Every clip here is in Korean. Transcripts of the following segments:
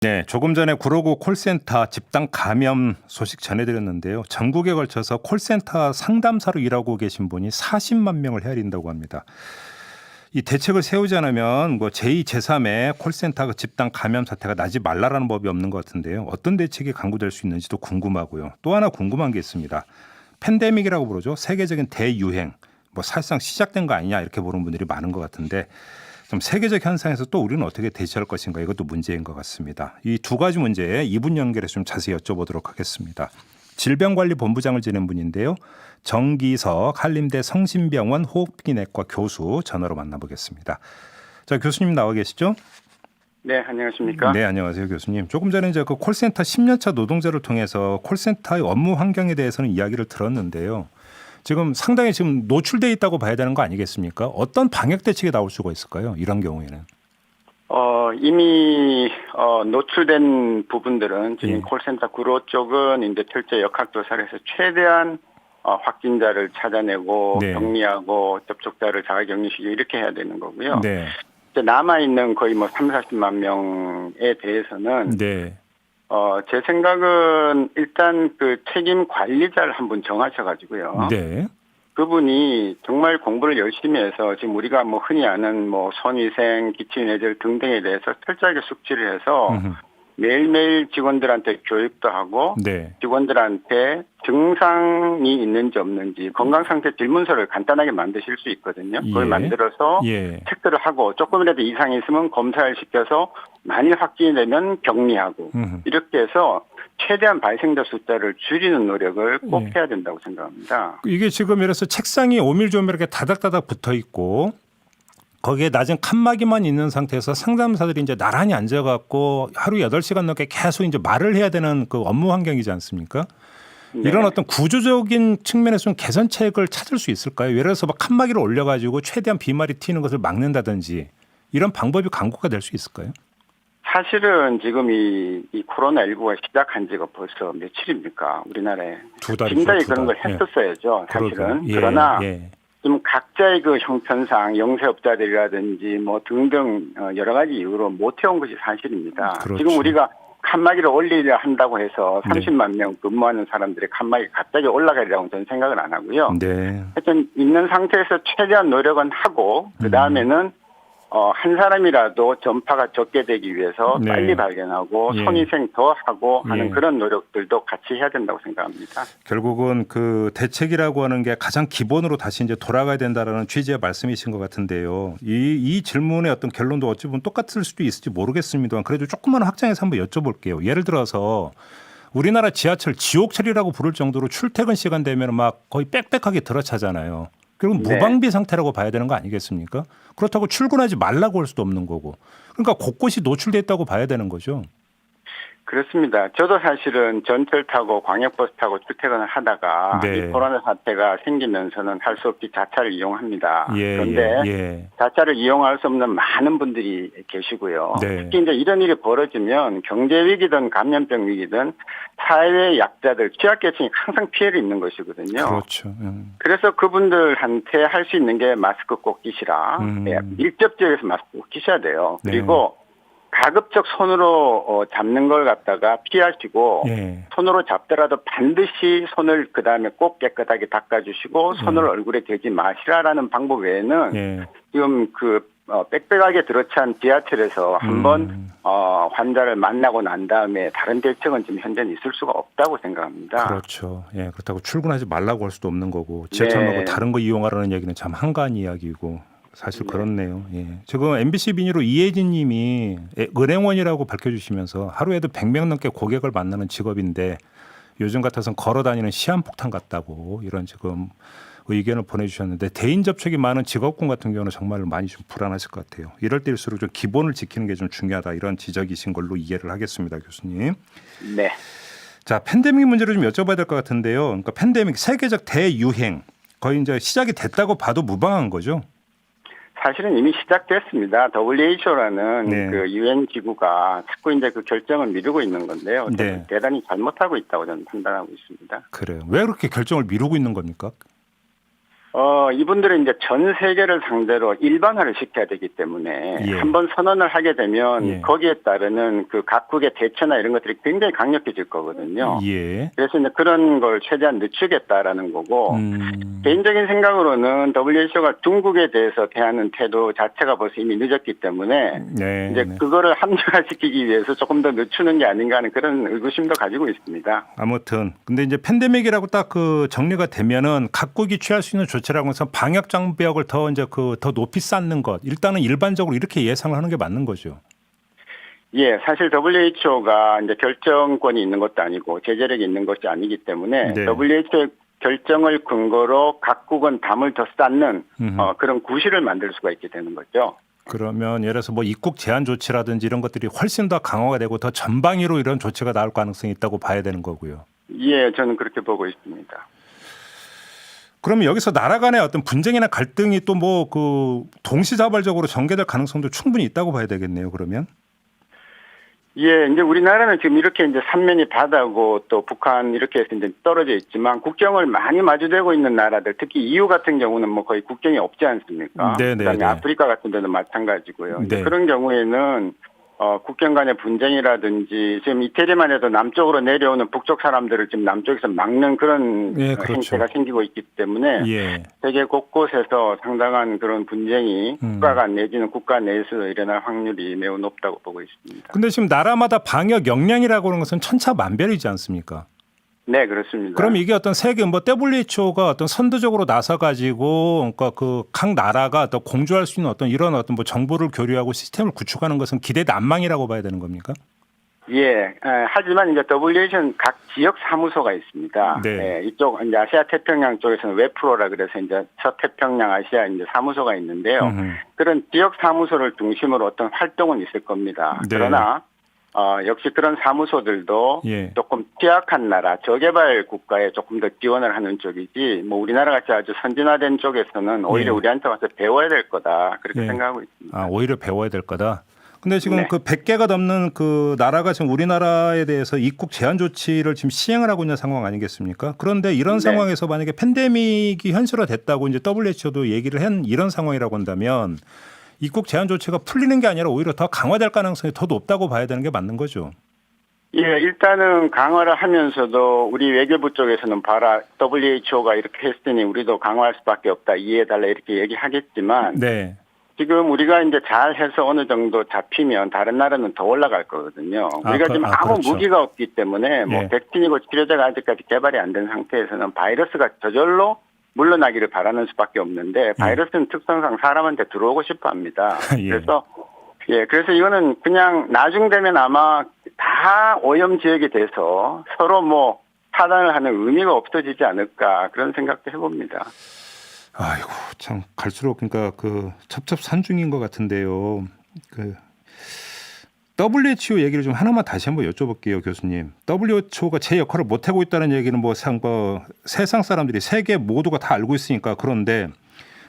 네, 조금 전에 구로구 콜센터 집단 감염 소식 전해드렸는데요. 전국에 걸쳐서 콜센터 상담사로 일하고 계신 분이 40만 명을 헤아린다고 합니다. 이 대책을 세우지 않으면 뭐 제2, 제3의 콜센터 집단 감염 사태가 나지 말라라는 법이 없는 것 같은데요. 어떤 대책이 강구될 수 있는지도 궁금하고요. 또 하나 궁금한 게 있습니다. 팬데믹이라고 부르죠. 세계적인 대유행. 뭐 사실상 시작된 거 아니냐 이렇게 보는 분들이 많은 것 같은데 좀 세계적 현상에서 또 우리는 어떻게 대처할 것인가 이것도 문제인 것 같습니다. 이 두 가지 문제에 이분 연결해서 좀 자세히 여쭤보도록 하겠습니다. 질병관리본부장을 지낸 분인데요. 정기석 한림대 성심병원 호흡기내과 교수 전화로 만나보겠습니다. 자, 교수님 나와 계시죠? 네, 안녕하십니까? 네, 안녕하세요, 교수님. 조금 전에 이제 그 콜센터 10년차 노동자를 통해서 콜센터의 업무 환경에 대해서는 이야기를 들었는데요. 지금 상당히 지금 노출돼 있다고 봐야 되는 거 아니겠습니까? 어떤 방역 대책이 나올 수가 있을까요? 이런 경우에는. 이미 노출된 부분들은 지금 예. 콜센터 구로 쪽은 이제 철저히 역학조사를 해서 최대한 확진자를 찾아내고 네. 격리하고 접촉자를 자가격리시키고 이렇게 해야 되는 거고요. 네. 이제 남아있는 거의 뭐 30-40만 명에 대해서는 네. 제 생각은 일단 그 책임 관리자를 한 분 정하셔가지고요. 네. 그분이 정말 공부를 열심히 해서 지금 우리가 뭐 흔히 아는 뭐 손위생, 기침예절 등등에 대해서 철저하게 숙지를 해서 매일매일 직원들한테 교육도 하고 네. 직원들한테 증상이 있는지 없는지 건강상태 질문서를 간단하게 만드실 수 있거든요. 그걸 예. 만들어서 예. 체크를 하고 조금이라도 이상이 있으면 검사를 시켜서 만일 확진이 되면 격리하고 이렇게 해서 최대한 발생자 숫자를 줄이는 노력을 꼭 예. 해야 된다고 생각합니다. 이게 지금 이래서 책상이 오밀조밀 이렇게 다닥다닥 붙어 있고 거기에 낮은 칸막이만 있는 상태에서 상담사들이 이제 나란히 앉아갖고 하루 8시간 넘게 계속 이제 말을 해야 되는 그 업무 환경이지 않습니까? 네. 이런 어떤 구조적인 측면에서 좀 개선책을 찾을 수 있을까요? 예를 들어서 막 칸막이를 올려가지고 최대한 비말이 튀는 것을 막는다든지 이런 방법이 강구가 될 수 있을까요? 사실은 지금 이 코로나19가 시작한 지가 벌써 며칠입니까? 우리나라에. 두 달이죠. 지금까지 그런 걸 했었어야죠. 사실은. 그러나 좀 각자의 그 형편상 영세업자들이라든지 뭐 등등 여러 가지 이유로 못 해온 것이 사실입니다. 그렇죠. 지금 우리가 칸막이를 올리려 한다고 해서 30만 명 근무하는 사람들의 칸막이 갑자기 올라가리라고 저는 생각은 안 하고요. 네. 하여튼 있는 상태에서 최대한 노력은 하고 그다음에는 한 사람이라도 전파가 적게 되기 위해서 네. 빨리 발견하고 예. 손위생 더 하고 하는 예. 그런 노력들도 같이 해야 된다고 생각합니다. 결국은 그 대책이라고 하는 게 가장 기본으로 다시 이제 돌아가야 된다라는 취지의 말씀이신 것 같은데요. 이 질문의 어떤 결론도 어찌 보면 똑같을 수도 있을지 모르겠습니다만 그래도 조금만 확장해서 한번 여쭤볼게요. 예를 들어서 우리나라 지하철 지옥철이라고 부를 정도로 출퇴근 시간 되면 막 거의 빽빽하게 들어차잖아요. 그리고 네. 무방비 상태라고 봐야 되는 거 아니겠습니까? 그렇다고 출근하지 말라고 할 수도 없는 거고. 그러니까 곳곳이 노출돼 있다고 봐야 되는 거죠. 그렇습니다. 저도 사실은 전철 타고 광역버스 타고 출퇴근을 하다가 네. 이 코로나 사태가 생기면서는 할 수 없이 자차를 이용합니다. 그런데 예. 자차를 이용할 수 없는 많은 분들이 계시고요. 네. 특히 이제 이런 일이 벌어지면 경제 위기든 감염병 위기든 사회 약자들, 취약계층이 항상 피해를 입는 것이거든요. 그렇죠. 그래서 그분들한테 할 수 있는 게 마스크 꼭 끼시라. 네, 밀접 지역에서 마스크 꼭 끼셔야 돼요. 그리고 가급적 손으로 잡는 걸 갖다가 피하시고 예. 손으로 잡더라도 반드시 손을 그다음에 꼭 깨끗하게 닦아주시고 손을 얼굴에 대지 마시라라는 방법 외에는 지금 그 빽빽하게 들어찬 지하철에서 한번 환자를 만나고 난 다음에 다른 대책은 지금 현재는 있을 수가 없다고 생각합니다. 그렇죠. 예, 그렇다고 출근하지 말라고 할 수도 없는 거고 지하철 말고 다른 거 이용하라는 얘기는 참 한가한 이야기고 사실 그렇네요. 예. 지금 MBC 비니로 이혜진 님이 은행원이라고 밝혀주시면서 하루에도 100명 넘게 고객을 만나는 직업인데 요즘 같아서는 걸어다니는 시한폭탄 같다고 이런 지금 의견을 보내주셨는데 대인 접촉이 많은 직업군 같은 경우는 정말 많이 좀 불안하실 것 같아요. 이럴 때일수록 좀 기본을 지키는 게 좀 중요하다 이런 지적이신 걸로 이해를 하겠습니다. 교수님. 네. 자, 팬데믹 문제를 좀 여쭤봐야 될 것 같은데요. 그러니까 팬데믹 세계적 대유행 거의 이제 시작이 됐다고 봐도 무방한 거죠. 사실은 이미 시작됐습니다. WHO라는 그 유엔 기구가 자꾸 이제 그 결정을 미루고 있는 건데요. 대단히 잘못하고 있다고 저는 판단하고 있습니다. 그래요. 왜 그렇게 결정을 미루고 있는 겁니까? 이분들은 이제 전 세계를 상대로 일반화를 시켜야 되기 때문에 예. 한번 선언을 하게 되면 예. 거기에 따르는 그 각국의 대처나 이런 것들이 굉장히 강력해질 거거든요. 예. 그래서 이제 그런 걸 최대한 늦추겠다라는 거고 개인적인 생각으로는 WHO가 중국에 대해서 대하는 태도 자체가 벌써 이미 늦었기 때문에 네. 이제 그거를 합리화시키기 위해서 조금 더 늦추는 게 아닌가 하는 그런 의구심도 가지고 있습니다. 아무튼 근데 이제 팬데믹이라고 딱 그 정리가 되면은 각국이 취할 수 있는 조치라고 해서 방역 장벽을 더 이제 더 높이 쌓는 것 일단은 일반적으로 이렇게 예상을 하는 게 맞는 거죠. 예, 사실 WHO가 이제 결정권이 있는 것도 아니고 제재력이 있는 것이 아니기 때문에 네. WHO 결정을 근거로 각국은 담을 더 쌓는 그런 구실을 만들 수가 있게 되는 거죠. 그러면 예를 들어서 뭐 입국 제한 조치라든지 이런 것들이 훨씬 더 강화가 되고 더 전방위로 이런 조치가 나올 가능성이 있다고 봐야 되는 거고요. 예, 저는 그렇게 보고 있습니다. 그러면 여기서 나라 간의 어떤 분쟁이나 갈등이 또 뭐 그 동시다발적으로 전개될 가능성도 충분히 있다고 봐야 되겠네요. 그러면. 예, 이제 우리나라는 지금 이렇게 이제 삼면이 바다고 또 북한 이렇게 해서 이제 떨어져 있지만 국경을 많이 마주대고 있는 나라들, 특히 EU 같은 경우는 뭐 거의 국경이 없지 않습니까? 그다음에 아프리카 같은 데도 마찬가지고요. 네. 그런 경우에는 국경 간의 분쟁이라든지 지금 이태리만 해도 남쪽으로 내려오는 북쪽 사람들을 지금 남쪽에서 막는 그런 예, 그렇죠. 행태가 생기고 있기 때문에 예. 세계 곳곳에서 상당한 그런 분쟁이 국가 간 내지는 국가 내에서 일어날 확률이 매우 높다고 보고 있습니다. 근데 지금 나라마다 방역 역량이라고 하는 것은 천차만별이지 않습니까? 네, 그렇습니다. 그럼 이게 어떤 세계 뭐 WHO가 어떤 선두적으로 나서 가지고 그러니까 그 각 나라가 또 공조할 수 있는 어떤 이런 어떤 뭐 정보를 교류하고 시스템을 구축하는 것은 기대 난망이라고 봐야 되는 겁니까? 예, 하지만 이제 WHO는 각 지역 사무소가 있습니다. 네. 예, 이쪽 이제 아시아 태평양 쪽에서는 웨프로라 그래서 이제 서태평양 아시아 이제 사무소가 있는데요. 그런 지역 사무소를 중심으로 어떤 활동은 있을 겁니다. 네. 그러나 역시 그런 사무소들도 예. 조금 취약한 나라, 저개발 국가에 조금 더 지원을 하는 쪽이지, 뭐 우리나라 같이 아주 선진화된 쪽에서는 오히려 예. 우리한테 와서 배워야 될 거다. 그렇게 예. 생각하고 있습니다. 아, 오히려 배워야 될 거다. 근데 지금 네. 그 100개가 넘는 그 나라가 지금 우리나라에 대해서 입국 제한 조치를 지금 시행을 하고 있는 상황 아니겠습니까? 그런데 이런 네. 상황에서 만약에 팬데믹이 현실화됐다고 이제 WHO도 얘기를 한 이런 상황이라고 한다면 입국 제한 조치가 풀리는 게 아니라 오히려 더 강화될 가능성이 더 높다고 봐야 되는 게 맞는 거죠. 예, 일단은 강화를 하면서도 우리 외교부 쪽에서는 봐라 WHO가 이렇게 했으니 우리도 강화할 수밖에 없다 이해해달라 이렇게 얘기하겠지만 네. 지금 우리가 이제 잘해서 어느 정도 잡히면 다른 나라는 더 올라갈 거거든요. 우리가 지금 아무 그렇죠. 무기가 없기 때문에 뭐 예. 백신이고 치료제가 아직까지 개발이 안 된 상태에서는 바이러스가 저절로 물러나기를 바라는 수밖에 없는데 바이러스는 특성상 사람한테 들어오고 싶어 합니다. 예. 그래서 이거는 그냥 나중 되면 아마 다 오염 지역이 돼서 서로 뭐 차단을 하는 의미가 없어지지 않을까 그런 생각도 해봅니다. 아이고 참 갈수록 그러니까 그 첩첩산중인 것 같은데요. 그 WHO 얘기를 좀 하나만 다시 한번 여쭤볼게요, 교수님. WHO가 제 역할을 못 하고 있다는 얘기는 뭐 세상 사람들이 세계 모두가 다 알고 있으니까 그런데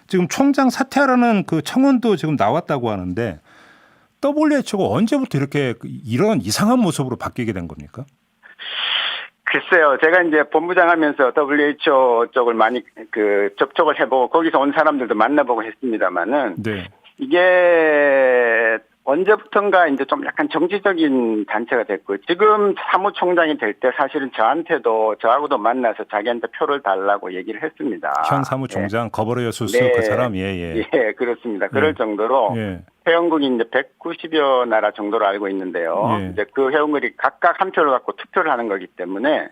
지금 총장 사퇴하라는 그 청원도 지금 나왔다고 하는데 WHO가 언제부터 이렇게 이런 이상한 모습으로 바뀌게 된 겁니까? 글쎄요, 제가 이제 본부장 하면서 WHO 쪽을 많이 접촉을 해보고 거기서 온 사람들도 만나보고 했습니다만은 네. 이게 언제부턴가 이제 좀 약간 정치적인 단체가 됐고 지금 사무총장이 될 때 사실은 저하고도 만나서 자기한테 표를 달라고 얘기를 했습니다. 현 사무총장 거버려 수스 네. 그 사람 예. 예, 그렇습니다. 그럴 정도로 회원국이 이제 190여 나라 정도로 알고 있는데요. 이제 그 회원국이 각각 한 표를 갖고 투표를 하는 거기 때문에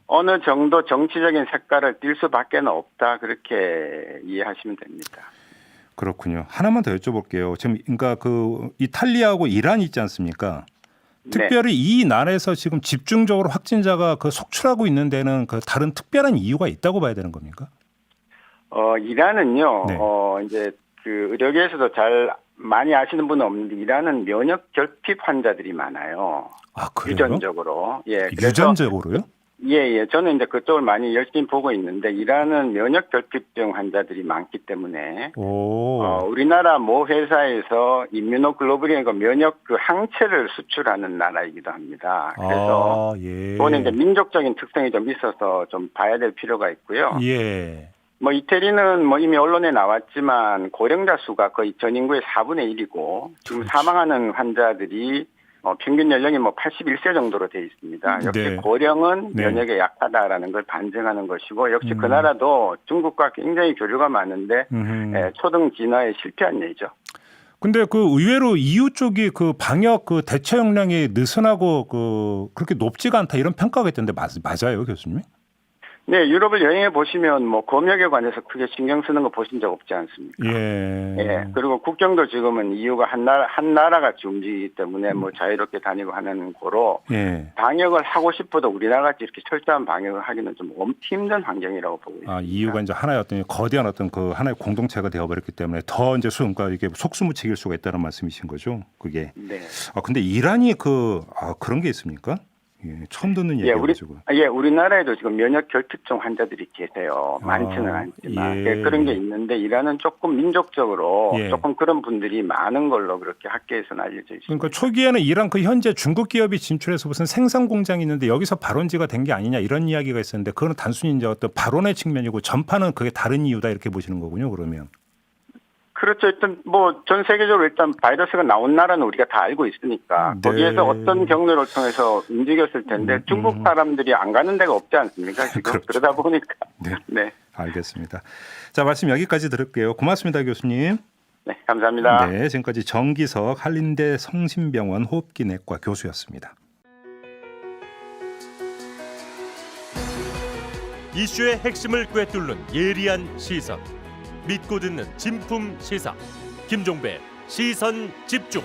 어느 정도 정치적인 색깔을 띌 수밖에 없다 그렇게 이해하시면 됩니다. 그렇군요. 하나만 더 여쭤볼게요. 지금 그러니까 그 이탈리아하고 이란 있지 않습니까? 특별히 이 나라에서 지금 집중적으로 확진자가 그 속출하고 있는 데는 그 다른 특별한 이유가 있다고 봐야 되는 겁니까? 이란은요. 네. 이제 그 의료계에서도 잘 많이 아시는 분은 없는데 이란은 면역 결핍 환자들이 많아요. 아, 그래요? 유전적으로. 예. 유전적으로요? 예. 저는 이제 그쪽을 많이 열심히 보고 있는데 이란은 면역 결핍증 환자들이 많기 때문에 우리나라 모 회사에서 임뮤노글로불린 면역 그 항체를 수출하는 나라이기도 합니다. 그래서 그거는 이제 민족적인 특성이 좀 있어서 좀 봐야 될 필요가 있고요. 예. 뭐 이태리는 뭐 이미 언론에 나왔지만 고령자 수가 거의 전 인구의 4분의 1이고 지금 사망하는 환자들이 평균 연령이 뭐 81세 정도로 돼 있습니다. 역시 네. 고령은 네. 면역에 약하다라는 걸 반증하는 것이고 역시 그 나라도 중국과 굉장히 교류가 많은데 초등 진화에 실패한 예죠. 근데 그 의외로 EU 쪽이 그 방역 그 대처 역량이 느슨하고 그렇게 높지가 않다 이런 평가가 있던데 맞아요, 교수님? 네, 유럽을 여행해 보시면 뭐 검역에 관해서 크게 신경 쓰는 거 보신 적 없지 않습니까? 예. 예. 그리고 국경도 지금은 EU가 한 나라같이 움직이기 때문에 뭐 자유롭게 다니고 하는 거로 예. 방역을 하고 싶어도 우리나라같이 이렇게 철저한 방역을 하기는 좀 힘든 환경이라고 보고 있습니다. 아, EU가 이제 하나의 어떤 거대한 어떤 그 하나의 공동체가 되어버렸기 때문에 더 이제 그러니까 이게 속수무책일 수가 있다는 말씀이신 거죠, 그게. 네. 아, 근데 이란이 그런 게 있습니까? 예, 처음 듣는 얘기가지고. 우리나라에도 지금 면역 결핍증 환자들이 계세요. 많지는 않지만 예. 그런 게 있는데 이란은 조금 민족적으로 예. 조금 그런 분들이 많은 걸로 그렇게 학계에서는 알려져 있습니다. 그러니까 초기에는 이란 그 현재 중국 기업이 진출해서 무슨 생산 공장이 있는데 여기서 발원지가 된 게 아니냐 이런 이야기가 있었는데 그건 단순히 이제 어떤 발원의 측면이고 전파는 그게 다른 이유다 이렇게 보시는 거군요, 그러면. 그렇죠. 일단 뭐 전 세계적으로 일단 바이러스가 나온 나라는 우리가 다 알고 있으니까 네. 거기에서 어떤 경로를 통해서 움직였을 텐데 중국 사람들이 안 가는 데가 없지 않습니까? 지금 그렇죠. 그러다 보니까 네. 네. 알겠습니다. 자, 말씀 여기까지 들을게요. 고맙습니다, 교수님. 네, 감사합니다. 네, 지금까지 정기석 한림대 성심병원 호흡기내과 교수였습니다. 이슈의 핵심을 꿰뚫는 예리한 시선, 믿고 듣는 진품 시사 김종배 시선 집중.